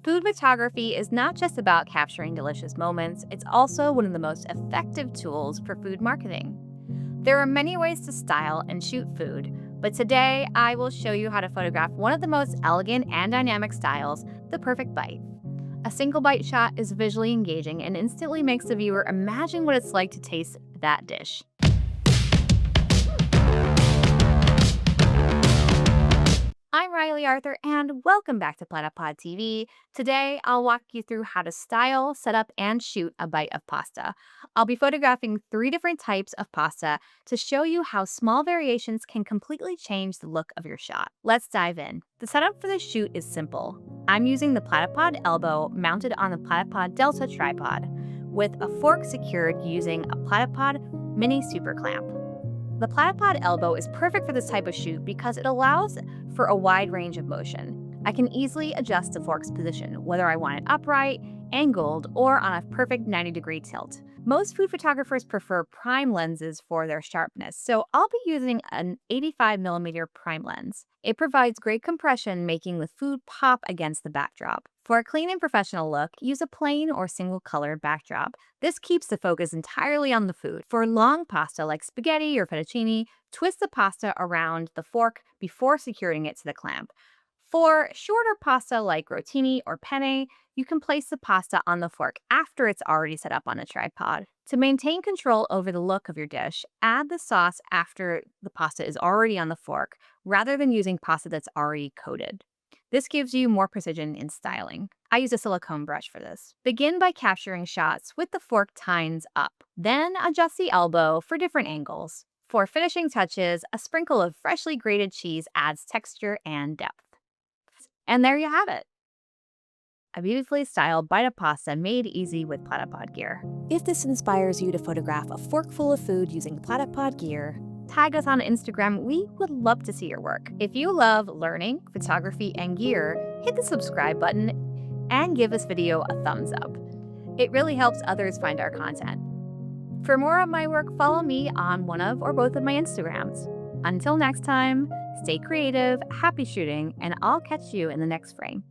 Food photography is not just about capturing delicious moments, it's also one of the most effective tools for food marketing. There are many ways to style and shoot food, but today I will show you how to photograph one of the most elegant and dynamic styles, the perfect bite. A single bite shot is visually engaging and instantly makes the viewer imagine what it's like to taste that dish. I'm Riley Arthur, and welcome back to Platypod TV. Today, I'll walk you through how to style, set up, and shoot a bite of pasta. I'll be photographing 3 different types of pasta to show you how small variations can completely change the look of your shot. Let's dive in. The setup for the shoot is simple. I'm using the Platypod elbow mounted on the Platypod Delta tripod, with a fork secured using a Platypod mini super clamp. The Platypod elbow is perfect for this type of shoot because it allows for a wide range of motion. I can easily adjust the fork's position, whether I want it upright, angled, or on a perfect 90-degree tilt. Most food photographers prefer prime lenses for their sharpness, so I'll be using an 85mm prime lens. It provides great compression, making the food pop against the backdrop. For a clean and professional look, use a plain or single-color backdrop. This keeps the focus entirely on the food. For long pasta like spaghetti or fettuccine, twist the pasta around the fork before securing it to the clamp. For shorter pasta like rotini or penne, you can place the pasta on the fork after it's already set up on a tripod. To maintain control over the look of your dish, add the sauce after the pasta is already on the fork, rather than using pasta that's already coated. This gives you more precision in styling. I use a silicone brush for this. Begin by capturing shots with the fork tines up. Then adjust the elbow for different angles. For finishing touches, a sprinkle of freshly grated cheese adds texture and depth. And there you have it. A beautifully styled bite of pasta made easy with Platypod gear. If this inspires you to photograph a fork full of food using Platypod gear, tag us on Instagram. We would love to see your work. If you love learning, photography, and gear, hit the subscribe button and give this video a thumbs up. It really helps others find our content. For more of my work, follow me on one of or both of my Instagrams. Until next time, stay creative, happy shooting, and I'll catch you in the next frame.